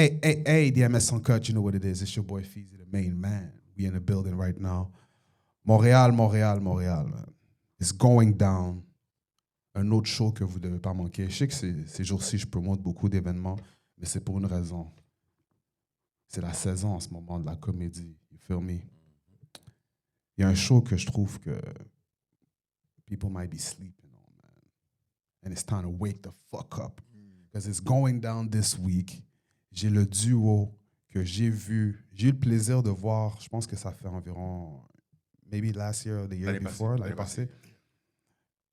Hey, the MS Uncut, you know what it is. It's your boy Feezy, the main man. We in the building right now. Montréal, man. It's going down. Un autre show que vous ne devez pas manquer. Je sais que ces jours-ci, je promote beaucoup d'événements, mais c'est pour une raison. C'est la saison en ce moment de la comédie. You feel me? Il y a un show que je trouve que people might be sleeping on, man. And it's time to wake the fuck up. Because it's going down this week. J'ai le duo que j'ai eu le plaisir de voir, je pense que ça fait environ, maybe last year or the year before, l'année passée.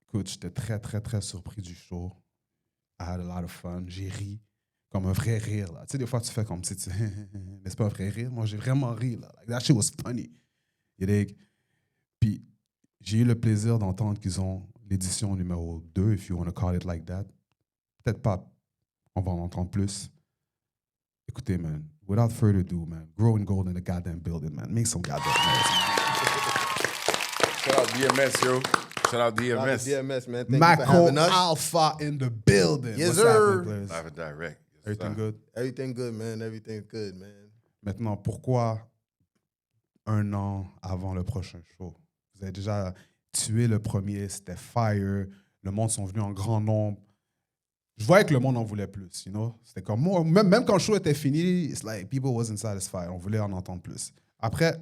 Écoute, j'étais très, très, très surpris du show. I had a lot of fun. J'ai ri comme un vrai rire, là. Tu sais, des fois, tu fais comme si tu... mais c'est pas un vrai rire. Moi, j'ai vraiment ri, là. Like, that shit was funny. You dig? Puis, j'ai eu le plaisir d'entendre qu'ils ont l'édition numéro 2, if you want to call it like that. Peut-être pas. On va en entendre plus. Écoutez, man, without further ado, man, growing gold in the goddamn building, man. Make some goddamn noise. Shout out DMS, yo. Shout out DMS. DMS, man. Thank you for Mako having us. Alpha in the building. Yes, What's sir. happening, players? Live and direct. Yes, Everything sir. good? Everything good, man. Everything good, man. Maintenant, pourquoi un an avant le prochain show? Vous avez déjà tué le premier, c'était fire. Le monde sont venus en grand nombre. Je voyais que le monde en voulait plus, you know? C'était comme moi, même quand le show était fini, it's like people wasn't satisfied. On voulait en entendre plus. Après,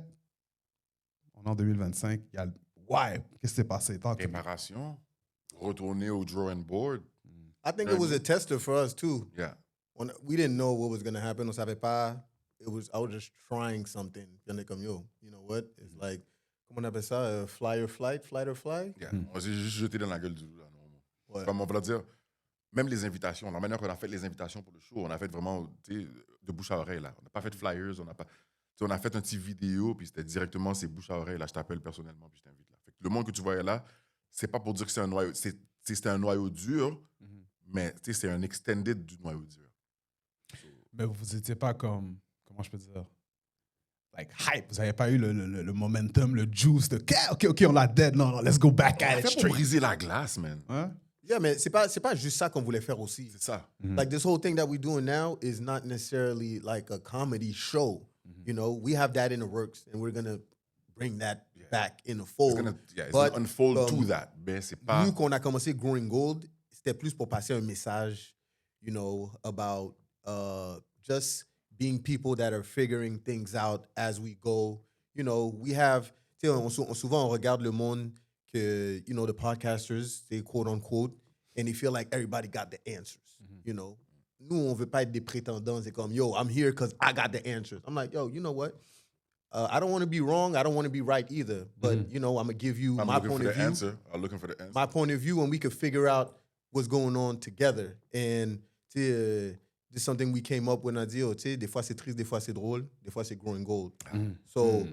on est en 2025, il y a le why? Qu'est-ce qui s'est passé? Préparation. Retourner au drawing board. I think it was a tester for us too. Yeah. When we didn't know what was gonna happen, on savait pas. I was just trying something. Puis on est comme yo, you know what? It's like, comment on appelle ça? Fly or fly? Yeah. On s'est juste jeté dans la gueule du loup, là. Non. Ouais. Comme on va le dire, même les invitations, la manière qu'on a fait les invitations pour le show, on a fait vraiment de bouche à oreille, là. On n'a pas fait de flyers, on a fait un petit vidéo, puis c'était directement, c'est bouche à oreille, là, je t'appelle personnellement, puis je t'invite là. Fait que le monde que tu voyais là, c'est pas pour dire que c'est un noyau, c'était un noyau dur, mais c'est un extended du noyau dur. Mais vous n'étiez pas comme, comment je peux dire, like hype. Vous n'avez pas eu le momentum, le juice de OK, on l'a dead. Non, let's go back On at a it fait pour straight. briser la glace, man. Hein? Yeah, mais c'est pas juste ça qu'on voulait faire aussi. C'est ça. Like this whole thing that we're doing now is not necessarily like a comedy show. You know, we have that in the works, and we're gonna bring that back in the It's fold. gonna unfold to that. Mais c'est pas... Nous, qu'on a commencé Growing Gold, c'était plus pour passer un message, you know, about just being people that are figuring things out as we go. You know, we have, tu sais, souvent on regarde le monde que, you know, the podcasters, they quote unquote, and they feel like everybody got the answers, you know. Nous, on veut pas être des prétendants. C'est comme, yo, I'm here because I got the answers. I'm like, yo, you know what? I don't want to be wrong. I don't want to be right either. But, you know, I'm going to give you my point of view. I'm looking for the answer. My point of view, and we could figure out what's going on together. And this is something we came up with. On a dit, oh, des fois c'est triste, des fois c'est drôle, des fois c'est growing gold. So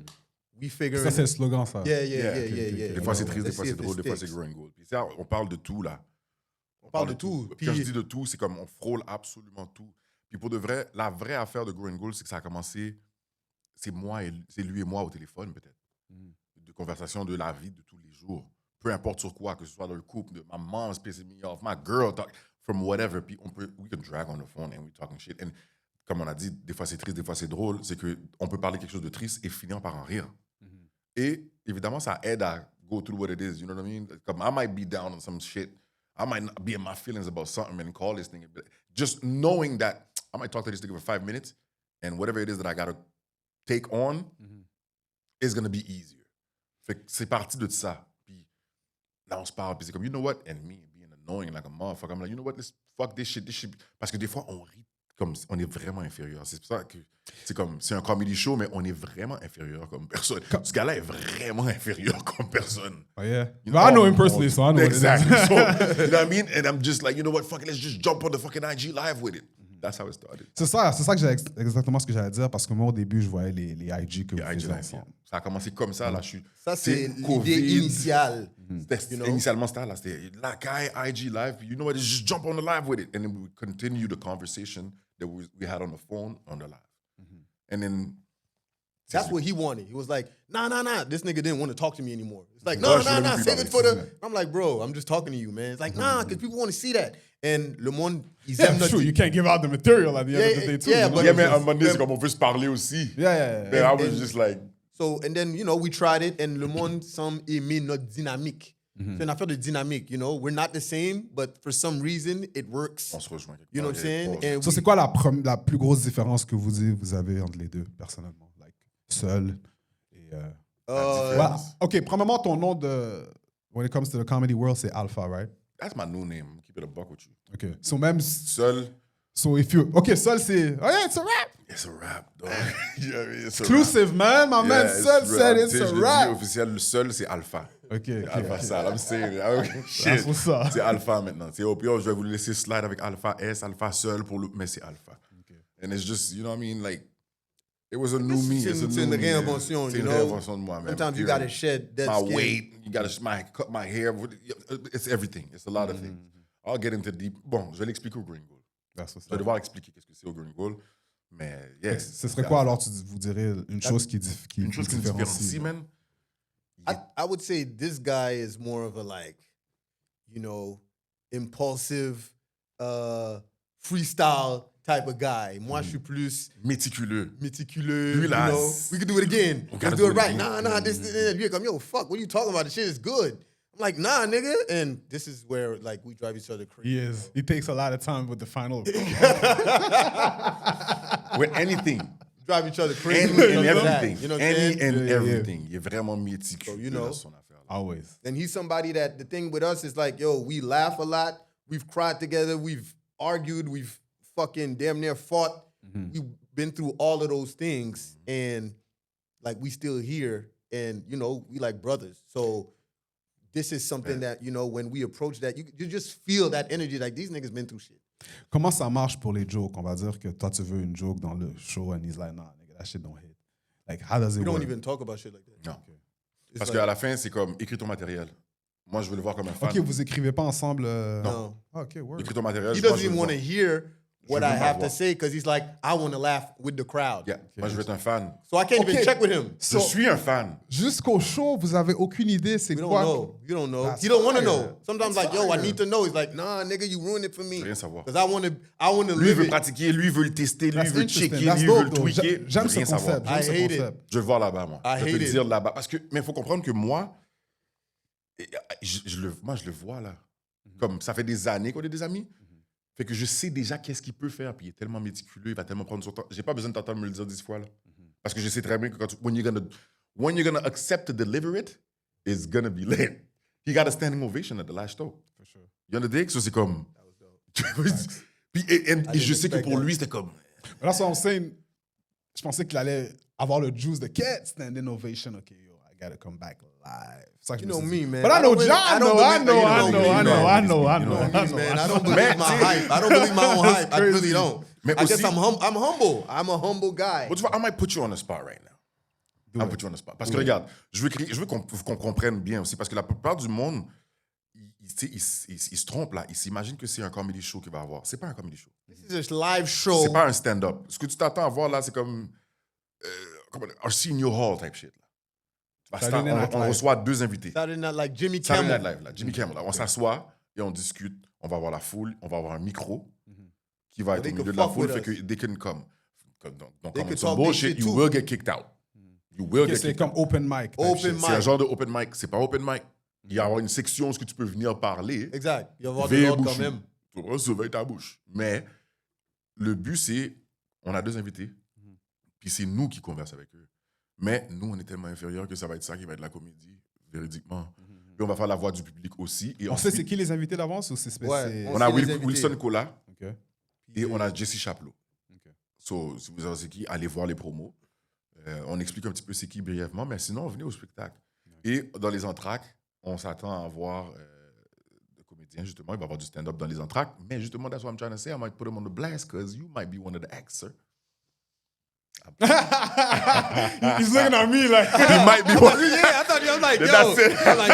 we figure. Ça, c'est le slogan, ça. Yeah. Des fois c'est triste, des fois c'est drôle, des fois c'est growing gold. Puis ça, on parle de tout, là. On parle de tout. Puis quand je dis de tout, c'est comme on frôle absolument tout. Puis pour de vrai, la vraie affaire de growing gold, c'est que ça a commencé, c'est lui et moi au téléphone, peut-être. De conversation de la vie de tous les jours. Peu importe sur quoi, que ce soit dans le couple, de my mom's pissing me off, my girl, from whatever. Puis we can drag on the phone and we talking shit. And comme on a dit, des fois c'est triste, des fois c'est drôle. C'est qu'on peut parler quelque chose de triste et finir par en rire. Et évidemment, ça aide à go through what it is. You know what I mean? Comme I might be down on some shit. I might not be in my feelings about something and call this thing. Just knowing that I might talk to this nigga for 5 minutes and whatever it is that I got to take on is going to be easier. Fait que c'est parti de ça. Puis là, on se parle, puis c'est comme, you know what? And me being annoying like a motherfucker, I'm like, you know what? Let's fuck this shit. Parce que des fois, on rit comme on est vraiment inférieur. C'est pour ça que c'est comme, c'est un comedy show, mais on est vraiment inférieur comme personne. Ce gars-là est vraiment inférieur comme personne. Oh, yeah. You I know him personally, so I know exactly. what it is. So, you know what I mean? And I'm just like, you know what? Fuck it, let's just jump on the fucking IG live with it. That's how it started. C'est ça que exactement ce que j'allais dire, parce que moi, au début, je voyais les IG que vous IG faisiez live, ensemble. ça a commencé comme ça, là, je suis... Ça, c'est COVID. l'idée initiale. Initialement, c'était là, c'était la guy, IG live, you know what, just jump on the live with it. And then we continue the conversation that we had on the phone, on the live. And then, That's what he wanted. He was like, nah. This nigga didn't want to talk to me anymore. It's like, Ouais, nah, je voulais même plus save it parler. for the. I'm like, bro, I'm just talking to you, man. It's like, nah, because people want to see that. And le monde, ils aiment notre. True, you can't give out the material at the end of the day, too. yeah, you know? but- Yeah, mais à un moment donné, c'est comme on veut se parler aussi. Yeah. Mais I was just like, So, and then, you know, we tried it, and le monde semble aimer notre dynamique. C'est une affaire de dynamique, you know. We're not the same, but for some reason, it works. on se rejoint quelque You know what I'm saying? part. And So, c'est quoi la plus grosse différence que vous avez entre les deux, personnellement? Like, seul et... Well, OK, premièrement, ton nom de... When it comes to the comedy world, c'est Alpha, right? That's my new name. Keep it a buck with you. OK. So, même... Seul, So, if you... OK, seul, c'est... Oh, yeah, it's a rap! it's a rap, dog. You know what I mean? It's a Exclusive, man! My rap. man, Yeah, seul it's said rap. it's Tu sais, a je le rap! dis officiel, le seul, c'est Alpha. OK, Alpha Sal, I'm saying it. That's Shit. what's up. C'est Alpha maintenant. C'est au pire, je vais vous laisser slide avec Alpha S, Alpha seul, mais c'est Alpha. And it's just, you know what I mean? Like, it was a new me. C'est It's a une new me. réinvention, C'est you une know? réinvention de moi-même. Sometimes you gotta shed dead my skin. weight, you gotta cut my hair. It's everything. It's a lot of things. I'll get into deep. Bon, je vais l'expliquer au Green Goal. That's what's Je vais up. devoir expliquer qu'est-ce que c'est au Green Goal. Mais yes. Ce serait quoi, alors, vous direz, une chose qui Une chose qui me différencie, différencie? man. I would say this guy is more of a like, you know, impulsive, freestyle type of guy. Moi, je suis plus Méticuleux. méticuleux. Lui, là, you know, we could do it again. on Let's gotta do it do it right. again. Nah, this. Lui, comme, yo, fuck, what are you talking about? The shit is good. I'm like, nah, nigga. And this is where, like, we drive each other crazy. He is. He takes a lot of time with the final. With anything. Drive each other crazy. Any with and that, everything. You know what I'm Any saying? and Yeah. everything. Il est vraiment méticuleux So, you know. dans son affaire. là. Always. And he's somebody that the thing with us is like, yo, we laugh a lot. We've cried together. We've argued. We've fucking damn near fought. We've been through all of those things. And like, we still here. And, you know, we like brothers. So this is something that, you know, when we approach that, you just feel that energy. Like, these niggas been through shit. Comment ça marche pour les jokes? On va dire que toi, tu veux une joke dans le show, and he's like, nah, nigga, that shit don't hit. Like, how does it We work? don't even talk about shit like that. Non. It's Parce like, qu'à la fin, c'est comme écris ton matériel. Moi, je veux le voir comme un fan. OK, vous écrivez pas ensemble? no. Ah, OK, word. Écris ton matériel. He moi, doesn't je veux even le want to voir. hear what veux I pas have to voir. say because he's like, I want to laugh with the crowd. Yeah. Moi, je veux être un fan. So I can't Okay. even check with him. Je suis un fan. Jusqu'au show, vous avez aucune idée c'est We don't quoi? know. You don't know. That's He don't want to fire. know. Sometimes That's like, yo, I fire. need to know. He's like, nah, nigga, you ruined it for me. Je veux rien savoir. Because I want to Lui, il live veut it. pratiquer, lui, il veut le tester, lui, il That's veut le interesting. checker, That's lui, il veut le dope, though. tweaker. J'aime Je veux ce rien savoir. concept. J'aime I ce hate concept. Je veux le voir là-bas, moi. I Je vais hate te it. dire là-bas. Parce que, mais il faut comprendre que moi, je le vois là. Comme ça fait des années qu'on est des amis. Fait que je sais déjà qu'est-ce qu'il peut faire. Puis il est tellement méticuleux, il va tellement prendre son temps. J'ai pas besoin de t'entendre me le dire 10 fois là. Parce que je sais très bien que when you're gonna accept to deliver it, it's gonna be lit. He got a standing ovation at the last show. For sure. You understand? So c'est comme. Puis, et je sais que pour lui, c'était comme. But that's what I'm saying. Je pensais qu'il allait avoir le juice de Cat standing ovation. OK, yo, I gotta come back live. C'est ça que je You know me suis me, dit. man. But I I know don't really- John. I I don't know, I believe- know, you I know know, me, I you know, know I me. know, I You know, know I me, know. Man, I don't believe Mais, my tu sais- hype. I don't believe my own hype. I crazy. really don't. Mais I guess aussi- I'm humble. I'm a humble guy. Bon, tu vois, I might put you on the spot right now. I'll put you on the spot. Parce que regarde, je veux qu'on comprenne bien aussi, parce que la plupart du monde, il se trompe là. Il s'imagine que c'est un comedy show qu'il va avoir. C'est pas un comedy show. This is a live show. C'est pas un stand-up. Ce que tu t'attends à voir là, c'est comme un senior hall type shit. Là. Tu vas Saturday on Night Live. reçoit 2 invités. Saturday night like Jimmy Saturday Kimmel. Night Live, là, Jimmy Kimmel. Là. On s'assoit et on discute. On va avoir la foule. On va avoir un micro qui va être They au can milieu de la fuck foule. with Fait us. que they can come. Donc, They comme can some talk their bullshit, shit you too. will get kicked out. You will OK, get c'est kicked comme out. open mic. type Open shit. mic. C'est un genre de open mic. C'est pas open mic. Il va y avoir une section où tu peux venir parler. Exact. Il va y avoir de Veille l'ordre quand bouchée. même. Tu vas surveiller ta bouche. Mais le but, c'est, on a 2 invités, puis c'est nous qui conversons avec eux. Mais nous, on est tellement inférieurs que ça va être ça qui va être la comédie, véridiquement. Puis on va faire la voix du public aussi. Et On sait ensuite, c'est qui les invités d'avance ou c'est Ouais, spécial? on a sait les invités. Wilson Cola OK. et on a Jesse Chaplot. OK. So, si vous savez c'est qui, allez voir les promos. On explique un petit peu c'est qui brièvement, mais sinon, venez au spectacle. Et dans les entractes, on s'attend à voir des comédiens, justement. Il va y avoir du stand-up dans les entractes. Mais justement, that's what I'm trying to say. I might put him on the blast because you might be one of the acts, sir. He's looking at me like... He might be one. Yeah, I thought you was like, yo. That's it. I'm like,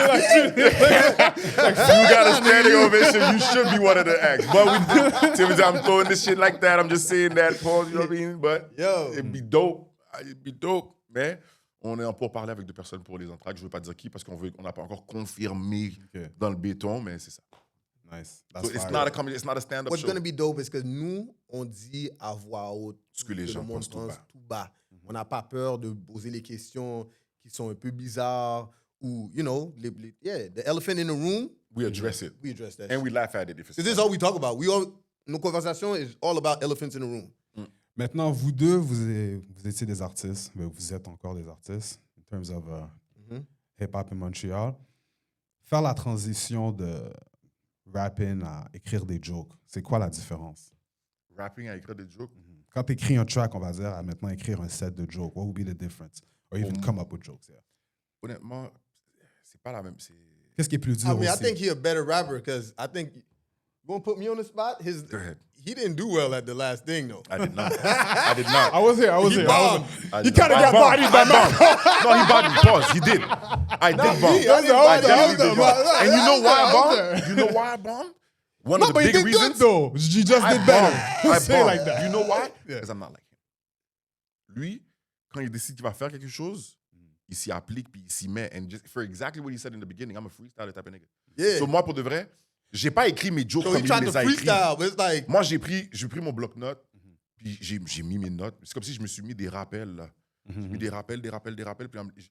You got a standing ovation. You should be one of the acts. But I'm throwing this shit like that. I'm just saying that, Paul. You know what I mean? But Yo. it'd be dope. It'd be dope. Mais on est en pourparlers avec 2 personnes pour les entraques. Je ne veux pas dire qui parce qu'on n'a pas encore confirmé Ok. dans le béton, mais c'est ça. Nice. So That's it's fire. not a comedy, it's not a stand-up What's show. gonna be dope is que nous, on dit à voix haute Ce que les gens le monde pensent tout bas. tout bas. On n'a pas peur de poser les questions qui sont un peu bizarres ou, you know, the elephant in the room, We address it. we address that And shit. we laugh at it if it's This is all we talk about. Nos conversations is all about elephants in the room. Maintenant, vous deux, vous étiez des artistes, mais vous êtes encore des artistes, in terms of hip-hop in Montreal. Faire la transition de rapping à écrire des jokes, c'est quoi la différence? Rapping à écrire des jokes. Quand tu écris un track, on va dire, à maintenant écrire un set de jokes, what would be the difference? Or even come up with jokes, yeah. Honnêtement, c'est pas la même. Qu'est-ce qui est plus dur I mean, I aussi? think he's a better rapper because I think you want to put me on the spot. Go ahead. He didn't do well at the last thing though. I did not. I did not. I was here. He bombed. You kind of got bodied by Mac. No, he bodied me. Pause. He did. I did bomb. me. I didn't I body definitely him. did bomb. And you know why I I was bombed? You know why I bombed? One of No, the but he big did good reasons. though. You just I did better. bombed. I Say it bombed. like that. You know why? Yeah. Because I'm not like him. Lui, quand il décide qu'il va faire quelque chose, il s'y applique puis il s'y met. And just for exactly what he said in the beginning, I'm a freestyler type of nigga. Yeah. So moi, pour de vrai, j'ai pas écrit mes jokes So comme he il tried les to a écrits. freestyle, but it's like, Moi, j'ai pris mon bloc-notes, puis j'ai mis mes notes. C'est comme si je me suis mis des rappels, là. J'ai mis des rappels, puis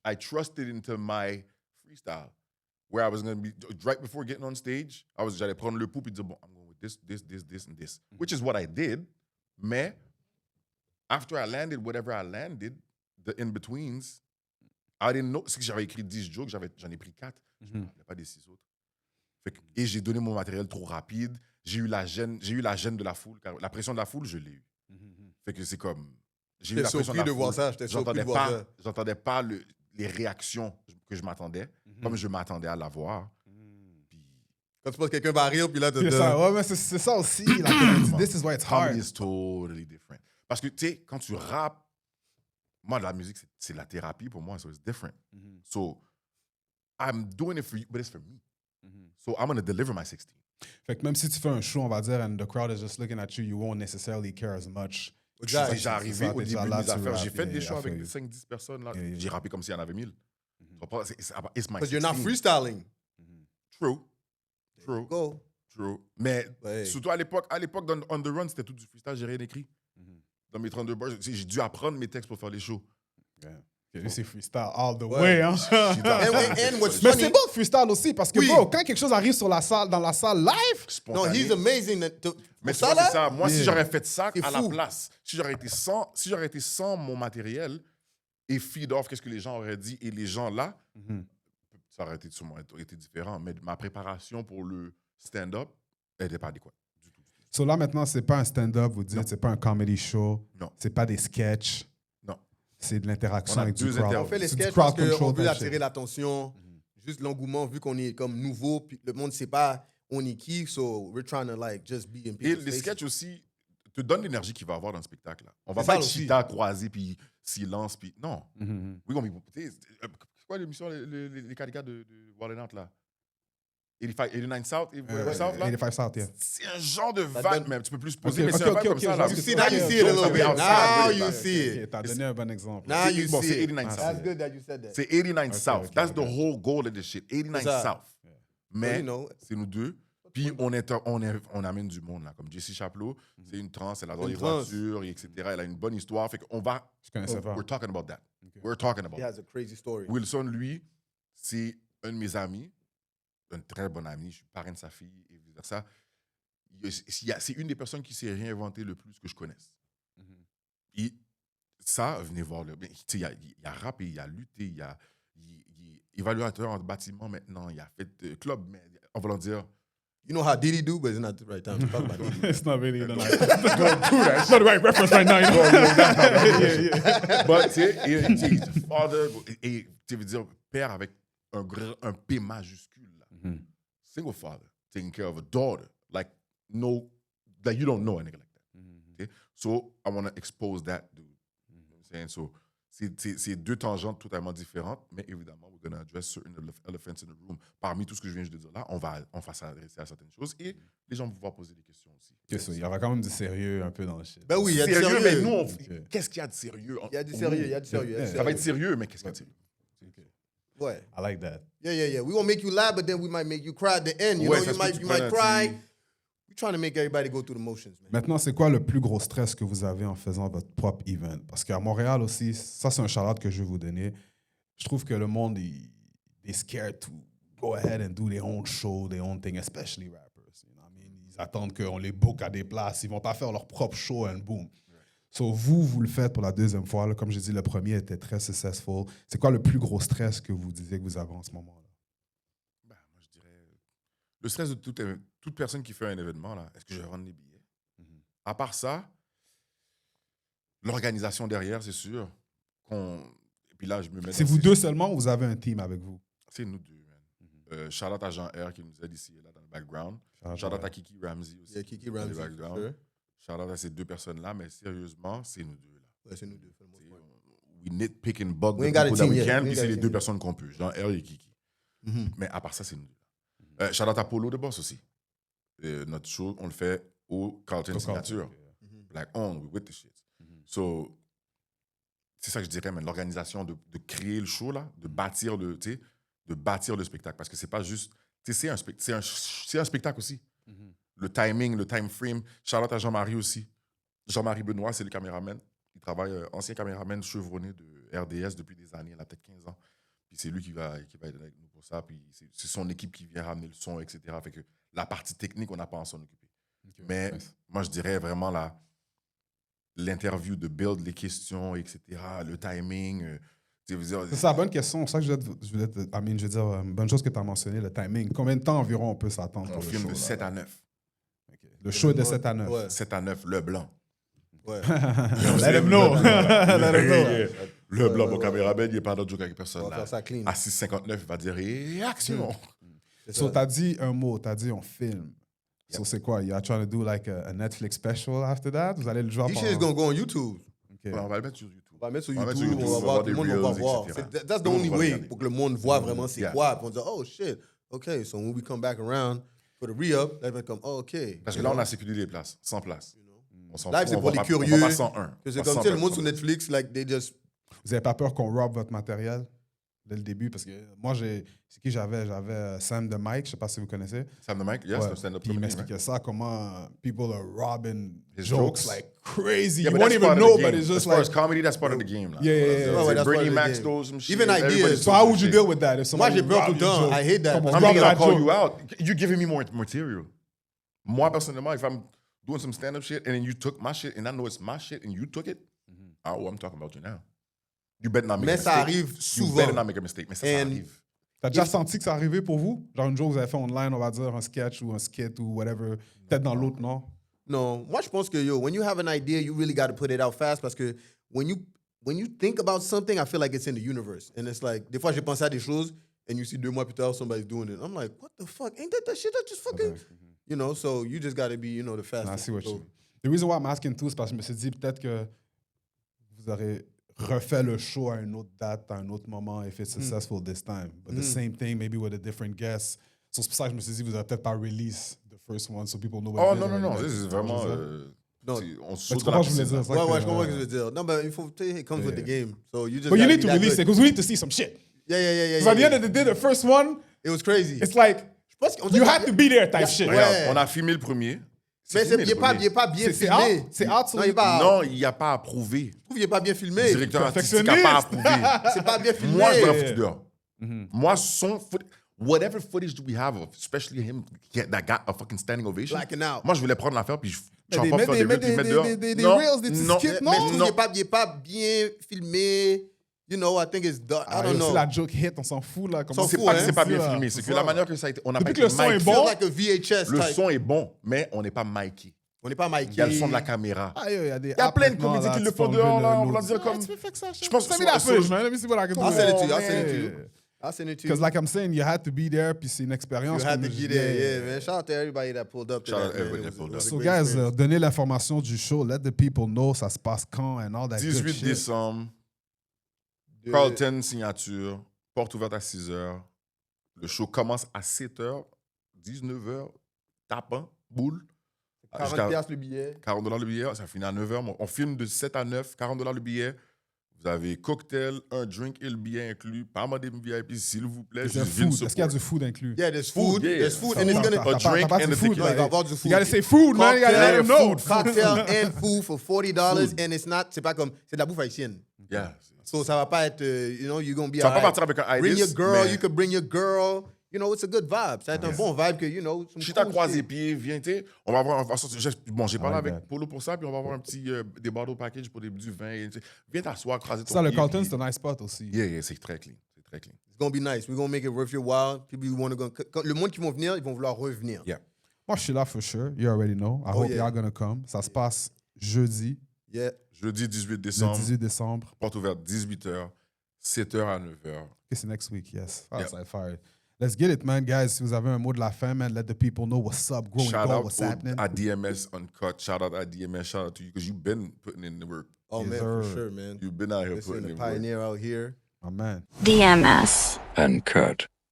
I trusted into my freestyle. Where I was going to be, right before getting on stage, j'allais prendre le pouls puis dire, bon, I'm going with this, and this. Which is what I did. Mais, after I landed, whatever I landed, the in-betweens, I didn't know. C'est que j'avais écrit 10 jokes, j'en ai pris 4. Je ne me rappelais pas des 6 autres. Et j'ai donné mon matériel trop rapide. J'ai eu la gêne de la foule. La pression de la foule, je l'ai eu. Fait que c'est comme... J'ai eu j'étais la pression surpris de foule. voir ça. J'étais surpris de voir ça. J'entendais pas les réactions que je m'attendais, comme je m'attendais à l'avoir. Puis, Quand tu penses que quelqu'un va rire, puis là, C'est ça, ouais, mais c'est ça aussi. Like, this is why it's hard. comedy is totally different. Parce que, tu sais, quand tu rappes, moi, la musique, c'est la thérapie pour moi, so it's different. So, I'm doing it for you, but it's for me. So, I'm going to deliver my 16. Fait que même si tu fais un show, on va dire, and the crowd is just looking at you, you won't necessarily care as much. Je suis déjà arrivé ça, au t'es début déjà de là, mes tu affaires. rappes, J'ai fait des yeah, shows I feel avec you. 5-10 personnes. Là. Yeah. J'ai rappé comme s'il y en avait 1000. Tu comprends? It's my Because you're not 16. freestyling. True. True. Go. True. Mais Ouais. surtout à l'époque, dans On The Run, c'était tout du freestyle, j'ai rien écrit. Dans mes 32 bars, j'ai dû apprendre mes textes pour faire les shows. Yeah. Okay, c'est freestyle all the Ouais. way. Hein? And what's Mais funny, c'est bon le freestyle aussi, parce que Oui. bro, quand quelque chose arrive dans la salle live, no, Spontané. he's amazing. Mais tu ça, vois, là, c'est ça. Moi, si Yeah. j'aurais fait ça C'est à la fou. place, si j'aurais été sans mon matériel et feed off qu'est-ce que les gens auraient dit et les gens là, ça aurait été sûrement été différent. Mais ma préparation pour le stand-up, elle n'était pas adéquate du tout. so là maintenant, c'est pas un stand-up, vous dites, Non. c'est pas un comedy show, Non. c'est pas des sketchs, Non. c'est de l'interaction On a avec du deux crowd. inter- on fait les C'est du sketchs crowd parce qu'on control veut type attirer shit. l'attention. Juste l'engouement, vu qu'on est comme nouveau, puis le monde ne sait pas on est qui, so we're trying to like just be in Et people's les faces. sketchs aussi te donnent l'énergie qu'il va avoir dans le spectacle. Là. On va C'est pas ça être aussi. chita, croisé, puis silence, puis... Non. Mhm. Oui, c'est quoi l'émission, les caricats de Wild 'N Out, là? 89 South, South, là? 85 South, yeah. C'est un genre de Ça vibe, donne- même. Tu peux plus se poser, Ok, mais c'est ok, un vibe ok, comme ok, ça, je là. vois ce que You see, now you Okay, see it a jokes little on the bit. outside, Now really, you like, see it. Ok, t'as donné un bon exemple. Now you Bon, see c'est it. 89 Ah, South. That's good that you said that. C'est 89 Ok, South. ok, That's ok. the whole goal of this shit. 89 C'est ça. South. Mais you know. c'est nous deux. Puis on amène du monde, là. Comme Jessie Chapelot, c'est une trans, elle adore Une les trans. voitures, et etc. Elle a une bonne histoire. Fait qu'on va... Je connaissais pas. We're talking about that. Ok. We're talking about He that. has a crazy story. Wilson, lui, c'est un de mes amis, un très bon ami. Je suis parrain de sa fille et vice-versa. C'est une des personnes qui s'est réinventé le plus que je connaisse. Et ça, venez voir. Il a rappé, il a lutté, il est évaluateur en bâtiment maintenant, il a fait club, mais on va leur dire. You know how Diddy do, but it's not the right time to talk about Diddy. It's not really it's not the right reference right now. You know? But, tu sais, father, et tu veux dire père avec un P majuscule. Là. Single father, taking care of a daughter, like you don't know a nigga like that. Okay? So I want to expose that dude. You know what I'm saying? So c'est deux tangentes totalement différentes, mais évidemment, we're going to address certain elephants in the room. Parmi tout ce que je viens de dire là, on va s'adresser à certaines choses et les gens vont pouvoir poser des questions aussi. Ok, so, il y aura quand même du sérieux un peu dans le shit. Ben oui, il y a du Sérieux, sérieux. mais nous, Ok. qu'est-ce qu'il y a de sérieux? Il y a du sérieux, il y a du sérieux. il y a du Ça va être sérieux. sérieux, mais qu'est-ce qu'il y a de sérieux? Ok. Ouais. I like that. Yeah. We won't make you laugh, but then we might make you cry at the end. You Ouais, know, ça you se peut que might tu prennes un cry. petit- We're trying to make everybody go through the motions, man. Maintenant, c'est quoi le plus gros stress que vous avez en faisant votre propre event? Parce qu'à Montréal aussi, ça c'est un shout-out que je vais vous donner. Je trouve que le monde, il est scared to go ahead and do their own show, their own thing, especially rappers. You know what I mean? Ils attendent qu'on les book à des places. Ils vont pas faire leur propre show and boom. So, vous le faites pour la deuxième fois. Là. Comme j'ai dit, le premier était très successful. C'est quoi le plus gros stress que vous disiez que vous avez en ce moment-là? Ben, moi, je dirais le stress de toute personne qui fait un événement, là, est-ce que je vais vendre les billets? À part ça, l'organisation derrière, c'est sûr. Et puis là, je me mets C'est dans vous ces- deux seulement ou vous avez un team avec vous? C'est nous deux, man. Shout out à Jean R qui nous aide ici et là dans le background. Shout out à Kiki Ramsey aussi. Yeah, Kiki dans le Ramsey, for background. sure. Shout out à ces deux personnes-là, mais sérieusement, c'est nous deux. Là. Ouais, c'est nous deux, for the most C'est- part. We nitpick and bug We the ain't got a people that team we yet. can, We puis ain't c'est got a les team deux yet. personnes qu'on peut, Jean R et Kiki. Mhm. Mais à part ça, c'est nous deux. Shout out à Polo de Boss aussi. Notre show, on le fait au Carlton Signature. Black on, we with the shit. So, c'est ça que je dirais, mais l'organisation de créer le show, là, de bâtir le spectacle. Parce que c'est pas juste. C'est un spectacle aussi. Le timing, le time frame. Shout out à Jean-Marie aussi. Jean-Marie Benoît, c'est le caméraman. Il travaille, ancien caméraman chevronné de RDS depuis des années, il a peut-être 15 ans. Puis c'est lui qui va être avec nous pour ça. Puis c'est son équipe qui vient ramener le son, etc. Fait que la partie technique, on n'a pas à s'en occuper. Mais moi, je dirais vraiment l'interview de build, les questions, etc., le timing. C'est ça, bonne question. C'est ça que je veux dire, bonne chose que tu as mentionné, le timing. Combien de temps environ on peut s'attendre On pour le filme show? de là? 7 à 9. Ok. Le show est de 7 à 9. Ouais. 7 à 9, le blanc. Ouais. Let him know. Let him know. Le blanc, mon ouais. caméraman, il n'est pas dans le joke avec On personne. va Là. faire ça clean. À 6,59, il va dire et action. C'est So, ça. t'as dit un mot, t'as dit on filme. So, c'est quoi? You're trying to do like a Netflix special after that? Vous allez le jouer This shit is gonna go on YouTube. Ok. Ouais, on va le mettre sur YouTube. On va mettre sur On va mettre YouTube, sur on va YouTube, voir, on va tout le voir monde des va reels, voir. etc. That's the Tout le monde only va way regarder. pour que le monde voit vraiment c'est Yeah. quoi. Puis on dit, oh shit, OK. So when we come back around for the re-up, là, ils vont comme, oh, OK. Parce que là, on a sécurisé les places, 100 places. On s'en Live, fout, c'est on pour va les pas- curieux. On va pas 101. Que c'est comme, tu sais, le monde sur Netflix, like, they just... Vous avez pas peur qu'on rob votre matériel dès le début? Parce que moi, c'est qui j'avais? J'avais Sam de Mike, je sais pas si vous connaissez. Sam the Mike, yes, Ouais. c'est un stand-up Puis il comedy, m'expliquait right? ça, comment people are robbing His jokes jokes. like crazy. Yeah, You but won't that's even part of know, the but game. it's As just far like... as comedy, that's part of the game. Là. Yeah, yeah, yeah. Ouais, that's Bernie part of the Mac game. stole some shit. Even ideas. Everybody So stole how some would you shit. deal with that? If Moi, somebody j'ai peur tout robbed le your temps. joke? I hate that. Come on, I'm rob not gonna that call joke. you out. You're giving me more material. Moi, personnellement, if I'm doing some stand-up shit and then you took my shit and I know it's my shit and you took it, oh, I'm talking about you now. You better not make Mais a ça mistake. arrive You souvent. better not make a mistake. Mais ça And- arrive. T'as déjà senti que ça arrivait pour vous? Genre une joke que vous avez fait online, on va dire un sketch ou un skit ou whatever. Peut-être dans l'autre, non? Non, moi, je pense que, yo, when you have an idea, you really got to put it out fast parce que when you think about something, I feel like it's in the universe. And it's like, des fois, j'ai pensé à des choses and you see 2 mois plus tard, somebody's doing it. I'm like, what the fuck? Ain't that shit I just fucking... You know, so you just got to be, you know, the I fastest. see what you So, mean. The reason why I'm asking too, c'est parce que je me suis dit peut-être que vous aurez refait le show à une autre date, à un autre moment, if it's successful this time. But the same thing, maybe with a different guest. So c'est pour ça que je me suis dit, vous n'aurez peut-être pas release the first one, so people know what Oh it is non, non, non. already. This is vraiment... Non. on Mais saute tu dans comprends la ce que je voulais piscine. dire? c'est ouais, ça ouais, que- je comprends ce que tu veux dire. Non, mais il faut, tu sais, it comes with the game. So you just But you gotta need be to that release it, good. because we need to see some shit. Yeah. Because at the end of the day, the first one, It was crazy. it's like, Je pense qu'on you dirait- had to be there type shit. Ouais. Regarde, on a filmé le premier. Mais filmé, il n'est le pas, premier. il est pas bien C'est filmé. out, c'est out sur Non, les- il est pas out. Non, il n'y a pas à prouver. Je trouve qu'il n'est pas bien filmé. Le directeur artistique n'a pas à prouver. C'est pas bien filmé. Moi, je l'aurais foutu dehors. Moi, son whatever footage do we have of, especially him that got a fucking standing ovation. Blacking out. Moi, je voulais prendre l'affaire puis je Mais chop des- off mais faire des- des mais reels puis des- mettre dehors. des Non, reels, des petits non, skits, non. Mais je trouve non. qu'il n'est pas bien filmé. You know, I think it's dark. I Ah, don't yo, know. si la joke hit, on s'en fout là. Comment S'en C'est fout, pas hein. que c'est pas bien là. filmé, c'est que ça. la manière que ça a été, on n'a pas Depuis été que le son est mic. bon, Feels like a VHS Le type. son est bon, mais on n'est pas miké. On n'est pas Mikey. Il y a le son de la caméra. Ah, yo, il y a des Il y a plein de apps maintenant, comédiens là, qui le tu font peux dehors, enlever là, le- on va le- dire comme- Ah, tu peux faire ça, Je pense que Send me that sur- footage, man. Let me see what I can do. I'll send it to you. I'll Yeah. send it to you. I'll send it to you. Because like I'm saying, you had to be there, puis c'est une expérience. You had to comme get je there, disais. yeah, man. Shout out to everybody that pulled up to Shout that, out man. everybody It that was- pulled it was up. a So great guys, experience. donnez l'information du show. Let the people know ça se passe quand and all that good 18 shit. décembre, Carlton, signature. Porte ouverte à 6h. Le show commence à 7h, 19h, tapant, boule. 40 piastres le billet. $40 le billet, ça finit à 9h. On filme de 7 à 9, $40 le billet. Vous avez cocktail, un drink et le billet inclus. Pas mal de VIP, s'il vous plaît. Is there food? Est-ce qu'il y a du food inclus? Yeah, there's food. yeah. There's food, So, and it's t'as- gonna t'as- a drink t'as pas and de a food, tequila. No, il va like, avoir du food. You gotta say food, man. You gotta let them know. Cocktail and food for $40, and it's not. C'est pas comme. C'est de la bouffe haïtienne. Yeah. So ça va pas être. You know, you're gonna be. Ça va pas alright. partir avec un Bring itis, your girl. mais- You could bring your girl. You know, it's a good vibe. Ça va être un bon vibe que you know. some Chita cool croisé shit. pied, viens, tu sais. On va sortir. Bon, j'ai parlé like avec that. Polo pour ça, puis on va avoir un petit des bottle package pour du vin. Tu sais. Viens t'asseoir, croiser ton Ça, le pied, Carlton, puis- c'est un nice spot aussi. Yeah, c'est très clean. C'est très clean. It's gonna be nice. We're gonna make it worth your while. People want to go. Le monde qui vont venir, ils vont vouloir revenir. Yeah. Moi, je suis là for sure. You already know. I hope yeah. y'all gonna come. Ça se passe jeudi, Yeah. Jeudi 18 le décembre, 18 décembre. porte ouverte 18h, 7h à 9h. Okay, c'est next week, yes. Ah, Yeah. ça fire. Let's get it, man, guys. Si vous avez un mot de la fin, man, let the people know what's up, growing Shout goal, out what's au- happening. à DMS Uncut. Shout out à DMS. Shout out to you because you've been putting in the work. Oh Yes, man, for sir. sure, man. You've been out here Listen, putting a in work. pioneer out here. Oh, man. DMS. Uncut.